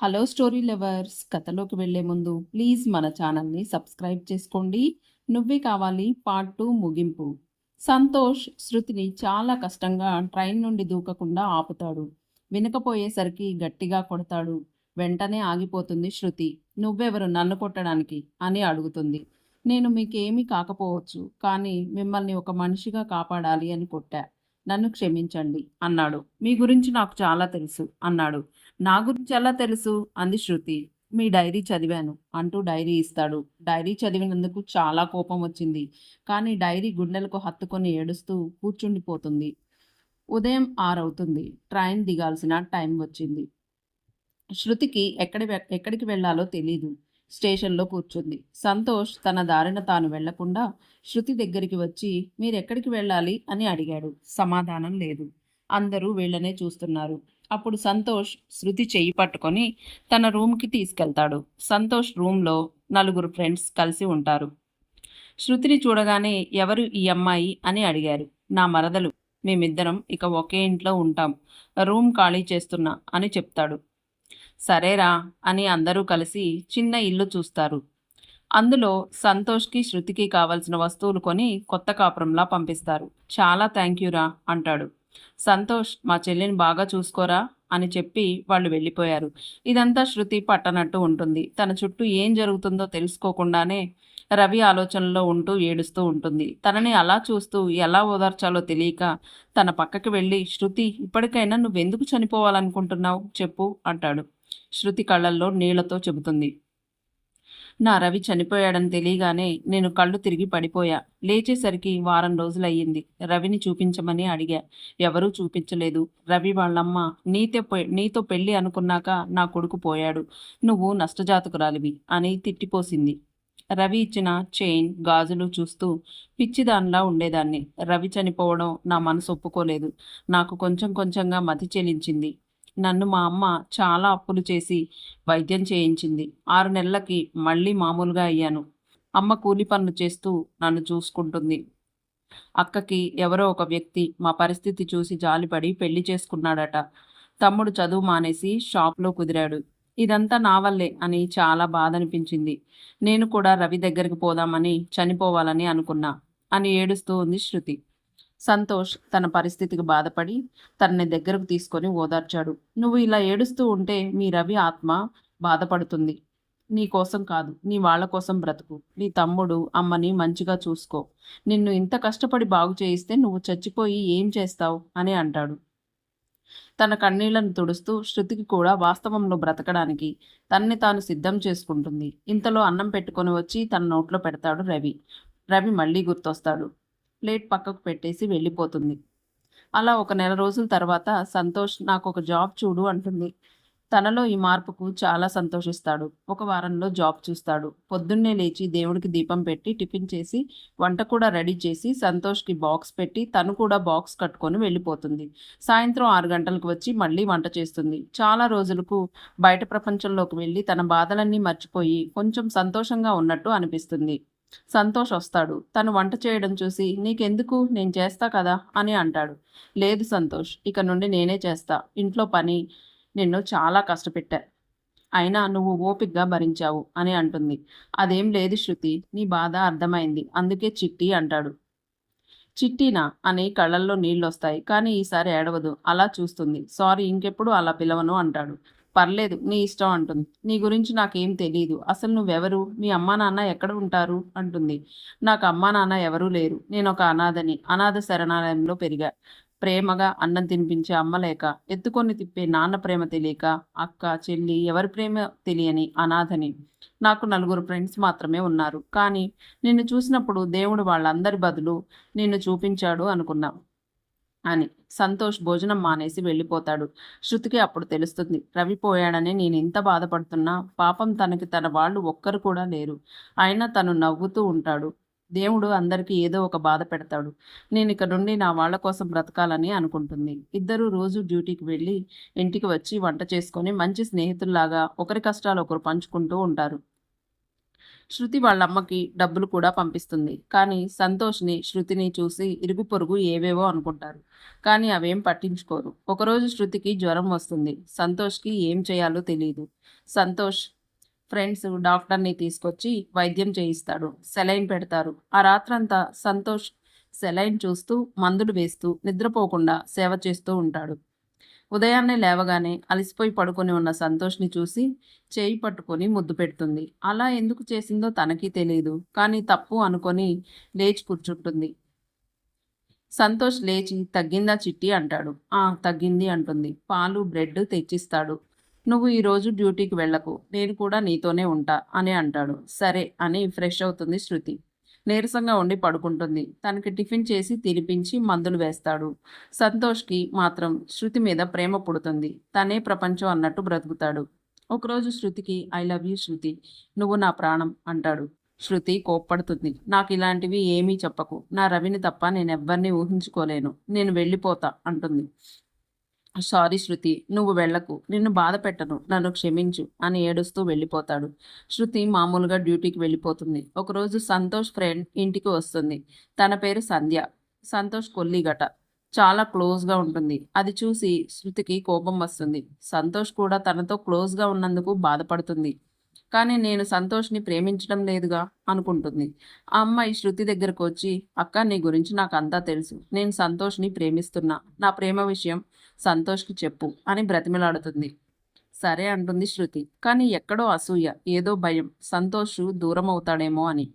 Hello story lovers, కథలోకి వెళ్ళే ముందు ప్లీజ్ మన ఛానల్ని సబ్స్క్రైబ్ చేసుకోండి. నువ్వే కావాలి పార్ట్ 2 ముగింపు. సంతోష్ శృతిని చాలా కష్టంగా ట్రైన్ నుండి దూకకుండా ఆపుతాడు. వినకపోయేసరికి గట్టిగా కొడతాడు. వెంటనే ఆగిపోతుంది శృతి. నువ్వెవరు నన్ను కొట్టడానికి అని అడుగుతుంది. నేను మీకేమీ కాకపోవచ్చు, కానీ మిమ్మల్ని ఒక మనిషిగా కాపాడాలి అని కొట్టా. నన్ను క్షమించండి అన్నాడు. మీ గురించి నాకు చాలా తెలుసు అన్నాడు. నా గురించి ఎలా తెలుసు అంది శృతి. మీ డైరీ చదివాను అంటూ డైరీ ఇస్తాడు. డైరీ చదివినందుకు చాలా కోపం వచ్చింది. కానీ డైరీ గుండెలకు హత్తుకొని ఏడుస్తూ కూర్చుండిపోతుంది. ఉదయం 6 అవుతుంది. ట్రైన్ దిగాల్సిన టైం వచ్చింది. శృతికి ఎక్కడికి వెళ్ళాలో తెలీదు. స్టేషన్లో కూర్చుంది. సంతోష్ తన దారిన తాను వెళ్లకుండా శృతి దగ్గరికి వచ్చి మీరెక్కడికి వెళ్ళాలి అని అడిగాడు. సమాధానం లేదు. అందరూ వీళ్ళనే చూస్తున్నారు. అప్పుడు సంతోష్ శృతి చెయ్యి పట్టుకొని తన రూమ్కి తీసుకెళ్తాడు. సంతోష్ రూమ్లో నలుగురు ఫ్రెండ్స్ కలిసి ఉంటారు. శృతిని చూడగానే ఎవరు ఈ అమ్మాయి అని అడిగారు. నా మరదలు. మేమిద్దరం ఇక ఒకే ఇంట్లో ఉంటాం. రూమ్ ఖాళీ చేస్తున్నా అని చెప్తాడు. సరేరా అని అందరూ కలిసి చిన్న ఇల్లు చూస్తారు. అందులో సంతోష్కి శృతికి కావలసిన వస్తువులు కొని కొత్త కాపురంలా పంపిస్తారు. చాలా థ్యాంక్ యూరా అంటాడు. సంతోష్ మా చెల్లిని బాగా చూసుకోరా అని చెప్పి వాళ్ళు వెళ్ళిపోయారు. ఇదంతా శృతి పట్టనట్టు ఉంటుంది. తన చుట్టూ ఏం జరుగుతుందో తెలుసుకోకుండానే రవి ఆలోచనలో ఉంటూ ఏడుస్తూ ఉంటుంది. తనని అలా చూస్తూ ఎలా ఓదార్చాలో తెలియక తన పక్కకి వెళ్ళి శృతి ఇప్పటికైనా నువ్వెందుకు చనిపోవాలనుకుంటున్నావు చెప్పు అంటాడు. శృతి కళ్ళల్లో నీళ్లతో చెబుతుంది. నా రవి చనిపోయాడని తెలియగానే నేను కళ్ళు తిరిగి పడిపోయా. లేచేసరికి వారం రోజులయ్యింది. రవిని చూపించమని అడిగా. ఎవరూ చూపించలేదు. రవి వాళ్ళమ్మ నీతో పెళ్ళి అనుకున్నాక నా కొడుకు పోయాడు. నువ్వు నష్టజాతకురాలివి అని తిట్టిపోసింది. రవి ఇచ్చిన చైన్, గాజులు చూస్తూ పిచ్చిదానిలా ఉండేదాన్ని. రవి చనిపోవడం నా మనసు ఒప్పుకోలేదు. నాకు కొంచెం కొంచెంగా మతి చెలించింది. నన్ను మా అమ్మ చాలా అప్పులు చేసి వైద్యం చేయించింది. 6 నెలలకి మళ్ళీ మామూలుగా అయ్యాను. అమ్మ కూలి పనులు చేస్తూ నన్ను చూసుకుంటుంది. అక్కకి ఎవరో ఒక వ్యక్తి మా పరిస్థితి చూసి జాలిపడి పెళ్లి చేసుకున్నాడట. తమ్ముడు చదువు మానేసి షాప్లో కుదిరాడు. ఇదంతా నా వల్లే అని చాలా బాధ అనిపించింది. నేను కూడా రవి దగ్గరికి పోదామని చనిపోవాలని అనుకున్నా అని ఏడుస్తూ ఉంది శృతి. సంతోష్ తన పరిస్థితికి బాధపడి తనని దగ్గరకు తీసుకొని ఓదార్చాడు. నువ్వు ఇలా ఏడుస్తూ ఉంటే మీ రవి ఆత్మ బాధపడుతుంది. నీ కోసం కాదు, నీ వాళ్ళ కోసం బ్రతుకు. నీ తమ్ముడు అమ్మని మంచిగా చూసుకో. నిన్ను ఇంత కష్టపడి బాగు చేయిస్తే నువ్వు చచ్చిపోయి ఏం చేస్తావు అని అంటాడు. తన కన్నీళ్లను తుడుస్తూ శృతికి కూడా వాస్తవంలో బ్రతకడానికి తన్ని తాను సిద్ధం చేసుకుంటుంది. ఇంతలో అన్నం పెట్టుకొని వచ్చి తన నోట్లో పెడతాడు రవి. రవి మళ్ళీ గుర్తొస్తాడు. ప్లేట్ పక్కకు పెట్టేసి వెళ్ళిపోతుంది. అలా ఒక నెల రోజుల తర్వాత సంతోష్ నాకు ఒక జాబ్ చూడు అంటుంది. తనలో ఈ మార్పుకు చాలా సంతోషిస్తాడు. ఒక వారంలో జాబ్ చూస్తాడు. పొద్దున్నే లేచి దేవుడికి దీపం పెట్టి టిఫిన్ చేసి వంట కూడా రెడీ చేసి సంతోష్కి బాక్స్ పెట్టి తను కూడా బాక్స్ కట్టుకొని వెళ్ళిపోతుంది. సాయంత్రం 6 గంటలకు వచ్చి మళ్ళీ వంట చేస్తుంది. చాలా రోజులకు బయట ప్రపంచంలోకి వెళ్ళి తన బాధలన్నీ మర్చిపోయి కొంచెం సంతోషంగా ఉన్నట్టు అనిపిస్తుంది. సంతోష్ వస్తాడు. తను వంట చేయడం చూసి నీకెందుకు, నేను చేస్తా కదా అని అంటాడు. లేదు సంతోష్, ఇక నుండి నేనే చేస్తా. ఇంట్లో పని నిన్ను చాలా కష్టపెట్టా, అయినా నువ్వు ఓపిగ్గా భరించావు అని అంటుంది. అదేం లేదు శృతి, నీ బాధ అర్థమైంది, అందుకే చిట్టి అంటాడు. చిట్టీనా అని కళ్ళల్లో నీళ్ళొస్తాయి. కానీ ఈసారి ఏడవదు. అలా చూస్తుంది. సారీ, ఇంకెప్పుడు అలా పిలవను అంటాడు. పర్లేదు, నీ ఇష్టం అంటుంది. నీ గురించి నాకేం తెలీదు. అసలు నువ్వెవరు, మీ అమ్మా నాన్న ఎక్కడ ఉంటారు అంటుంది. నాకు అమ్మా నాన్న ఎవరూ లేరు. నేను ఒక అనాథని. అనాథ శరణాలయంలో పెరిగా. ప్రేమగా అన్నం తినిపించే అమ్మ లేక, ఎత్తుకొని తిప్పే నాన్న ప్రేమ తెలియక, అక్క చెల్లి ఎవరి ప్రేమ తెలియని అనాథని. నాకు 4 ఫ్రెండ్స్ మాత్రమే ఉన్నారు. కానీ నిన్ను చూసినప్పుడు దేవుడు వాళ్ళందరి బదులు నిన్ను చూపించాడు అనుకున్నా అని. సంతోష్ భోజనం మానేసి వెళ్ళిపోతాడు. శృతికి అప్పుడు తెలుస్తుంది, రవి పోయాడని నేను ఇంత బాధపడుతున్నా పాపం తనకి తన వాళ్ళు ఒక్కరు కూడా లేరు. అయినా తను నవ్వుతూ ఉంటాడు. దేవుడు అందరికీ ఏదో ఒక బాధ పెడతాడు. నేను ఇక నుండి నా వాళ్ళ కోసం బ్రతకాలని అనుకుంటుంది. ఇద్దరూ రోజు డ్యూటీకి వెళ్ళి ఇంటికి వచ్చి వంట చేసుకొని మంచి స్నేహితుల్లాగా ఒకరి కష్టాలు ఒకరు పంచుకుంటూ ఉంటారు. శృతి వాళ్ళ అమ్మకి డబ్బులు కూడా పంపిస్తుంది. కానీ సంతోష్ని, శృతిని చూసి ఇరుగు పొరుగు ఏవేవో అనుకుంటారు. కానీ అవేం పట్టించుకోరు. ఒకరోజు శృతికి జ్వరం వస్తుంది. సంతోష్కి ఏం చేయాలో తెలియదు. సంతోష్ ఫ్రెండ్స్ డాక్టర్ని తీసుకొచ్చి వైద్యం చేయిస్తాడు. సెలైన్ పెడతారు. ఆ రాత్రంతా సంతోష్ సెలైన్ చూస్తూ, మందులు వేస్తూ, నిద్రపోకుండా సేవ చేస్తూ ఉంటాడు. ఉదయాన్నే లేవగానే అలసిపోయి పడుకొని ఉన్న సంతోష్ని చూసి చేయి పట్టుకొని ముద్దు పెడుతుంది. అలా ఎందుకు చేసిందో తనకి తెలియదు. కానీ తప్పు అనుకొని లేచి కూర్చుంటుంది. సంతోష్ లేచి తగ్గిందా చిట్టి అంటాడు. తగ్గింది అంటుంది. పాలు బ్రెడ్ తెచ్చిస్తాడు. నువ్వు ఈరోజు డ్యూటీకి వెళ్ళకు, నేను కూడా నీతోనే ఉంటా అని అంటాడు. సరే అని ఫ్రెష్ అవుతుంది శృతి. నీరసంగా ఉండి పడుకుంటుంది. తనకి టిఫిన్ చేసి తినిపించి మందులు వేస్తాడు. సంతోష్కి మాత్రం శృతి మీద ప్రేమ పుడుతుంది. తనే ప్రపంచం అన్నట్టు బ్రతుకుతాడు. ఒకరోజు శృతికి ఐ లవ్ యూ శృతి, నువ్వు నా ప్రాణం అంటాడు. శృతి కోప్పడుతుంది. నాకు ఇలాంటివి ఏమీ చెప్పకు. నా రవిని తప్ప నేనెవ్వరినీ ఊహించుకోలేను. నేను వెళ్ళిపోతా అంటుంది. సారీ శృతి, నువ్వు వెళ్ళకు, నిన్ను బాధ పెట్టను, నన్ను క్షమించు అని ఏడుస్తూ వెళ్ళిపోతాడు. శృతి మామూలుగా డ్యూటీకి వెళ్ళిపోతుంది. ఒకరోజు సంతోష్ ఫ్రెండ్ ఇంటికి వస్తుంది. తన పేరు సంధ్య. సంతోష్ కొల్లిగట. చాలా క్లోజ్గా ఉంటుంది. అది చూసి శృతికి కోపం వస్తుంది. సంతోష్ కూడా తనతో క్లోజ్గా ఉన్నందుకు బాధపడుతుంది. కానీ నేను సంతోష్ని ప్రేమించడం లేదుగా అనుకుంటుంది. ఆ అమ్మాయి శృతి దగ్గరకు వచ్చి, అక్క నీ గురించి నాకు అంతా తెలుసు. నేను సంతోష్ని ప్రేమిస్తున్నా. నా ప్రేమ విషయం సంతోష్కి చెప్పు అని బ్రతిమలాడుతుంది. సరే అంటుంది శృతి. కానీ ఎక్కడో అసూయ, ఏదో భయం. సంతోష్ దూరం అవుతాడేమో అని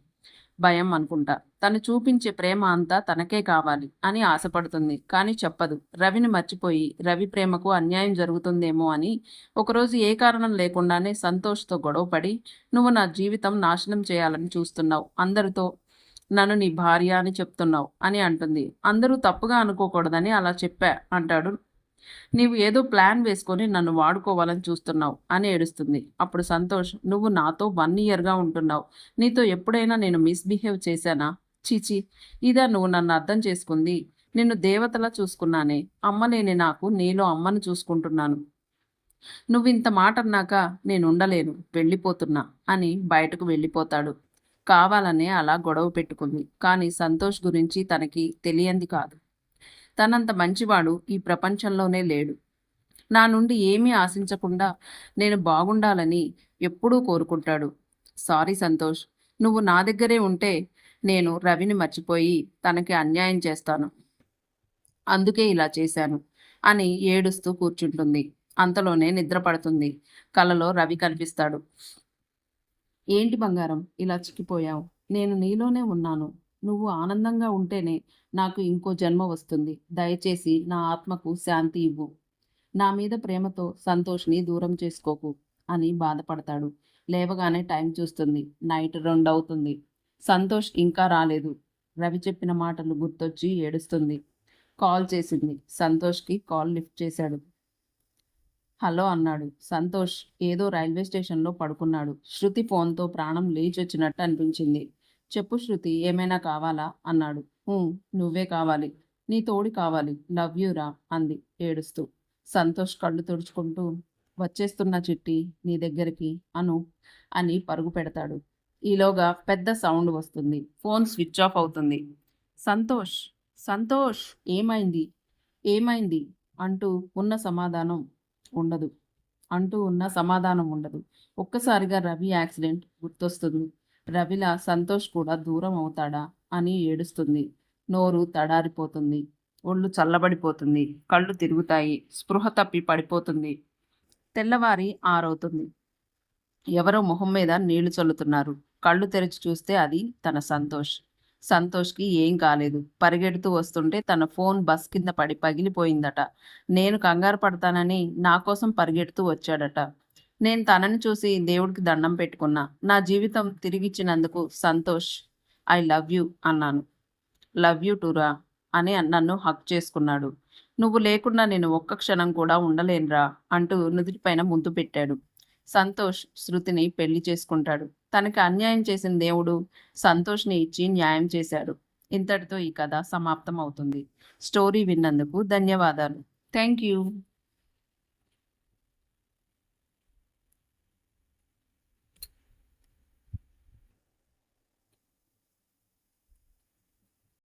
భయం అనుకుంటా. తను చూపించే ప్రేమ అంతా తనకే కావాలి అని ఆశపడుతుంది. కానీ చెప్పదు. రవిని మర్చిపోయి రవి ప్రేమకు అన్యాయం జరుగుతుందేమో అని ఒకరోజు ఏ కారణం లేకుండానే సంతోష్తో గొడవపడి, నువ్వు నా జీవితం నాశనం చేయాలని చూస్తున్నావు, అందరితో నన్ను నీ భార్య అని చెప్తున్నావు అని అంటుంది. అందరూ తప్పుగా అనుకోకూడదని అలా చెప్పా అంటాడు. నీవు ఏదో ప్లాన్ వేసుకొని నన్ను వాడుకోవాలని చూస్తున్నావు అని ఏడుస్తుంది. అప్పుడు సంతోష్, నువ్వు నాతో 1 ఇయర్గా ఉంటున్నావు. నీతో ఎప్పుడైనా నేను మిస్బిహేవ్ చేశానా? చీచి, ఇదా నువ్వు నన్ను అర్థం చేసుకుంది? నిన్ను దేవతలా చూసుకున్నానే. అమ్మ లేని నాకు నీలో అమ్మను చూసుకుంటున్నాను. నువ్వు ఇంత మాట అన్నాక నేను ఉండలేను, వెళ్ళిపోతున్నా అని బయటకు వెళ్ళిపోతాడు. కావాలనే అలా గొడవ పెట్టుకుంది. కానీ సంతోష్ గురించి తనకి తెలియంది కాదు. తనంత మంచివాడు ఈ ప్రపంచంలోనే లేడు. నా నుండి ఏమీ ఆశించకుండా నేను బాగుండాలని ఎప్పుడూ కోరుకుంటాడు. సారీ సంతోష్, నువ్వు నా దగ్గరే ఉంటే నేను రవిని మర్చిపోయి తనకి అన్యాయం చేస్తాను. అందుకే ఇలా చేశాను అని ఏడుస్తూ కూర్చుంటుంది. అంతలోనే నిద్ర పడుతుంది. కలలో రవి కనిపిస్తాడు. ఏంటి బంగారం, ఇలా చిక్కిపోయావు? నేను నీలోనే ఉన్నాను. నువ్వు ఆనందంగా ఉంటేనే నాకు ఇంకో జన్మ వస్తుంది. దయచేసి నా ఆత్మకు శాంతి ఇవ్వు. నా మీద ప్రేమతో సంతోష్ని దూరం చేసుకోకు అని బాధపడతాడు. లేవగానే టైం చూస్తుంది. నైట్ 2 అవుతుంది. సంతోష్ ఇంకా రాలేదు. రవి చెప్పిన మాటలు గుర్తొచ్చి ఏడుస్తుంది. కాల్ చేసింది. సంతోష్కి కాల్ లిఫ్ట్ చేశాడు. హలో అన్నాడు. సంతోష్ ఏదో రైల్వే స్టేషన్లో పడుకున్నాడు. శృతి ఫోన్తో ప్రాణం లేచొచ్చినట్టు అనిపించింది. చెప్పు శృతి, ఏమైనా కావాలా అన్నాడు. నువ్వే కావాలి, నీ తోడి కావాలి, లవ్ యూ రా అంది ఏడుస్తూ. సంతోష్ కళ్ళు తుడుచుకుంటూ, వచ్చేస్తున్న చిట్టి నీ దగ్గరికి అను అని పరుగు పెడతాడు. ఈలోగా పెద్ద సౌండ్ వస్తుంది. ఫోన్ స్విచ్ ఆఫ్ అవుతుంది. సంతోష్, సంతోష్, ఏమైంది, ఏమైంది అంటూ ఉన్న సమాధానం ఉండదు. ఒక్కసారిగా రవి యాక్సిడెంట్ గుర్తొస్తుంది. రవిలా సంతోష్ కూడా దూరం అవుతాడా అని ఏడుస్తుంది. నోరు తడారిపోతుంది. ఒళ్ళు చల్లబడిపోతుంది. కళ్ళు తిరుగుతాయి. స్పృహ తప్పి పడిపోతుంది. తెల్లవారి 6 అవుతుంది. ఎవరో మొహం మీద నీళ్లు చల్లుతున్నారు. కళ్ళు తెరిచి చూస్తే అది తన సంతోష్. సంతోష్కి ఏం కాలేదు. పరిగెడుతూ వస్తుంటే తన ఫోన్ బస్ కింద పడి పగిలిపోయిందట. నేను కంగారు పడతానని నా కోసం పరిగెడుతూ వచ్చాడట. నేను తనని చూసి దేవుడికి దండం పెట్టుకున్నా. నా జీవితం తిరిగిచ్చినందుకు సంతోష్, ఐ లవ్ యూ అన్నాను. లవ్ యూ టురా అని నన్ను హక్ చేసుకున్నాడు. నువ్వు లేకుండా నేను ఒక్క క్షణం కూడా ఉండలేనురా అంటూ నుదుటిపైన ముద్దు పెట్టాడు. సంతోష్ శృతిని పెళ్లి చేసుకుంటాడు. తనకి అన్యాయం చేసిన దేవుడు సంతోష్ని ఇచ్చి న్యాయం చేశాడు. ఇంతటితో ఈ కథ సమాప్తం అవుతుంది. స్టోరీ విన్నందుకు ధన్యవాదాలు. Thank you.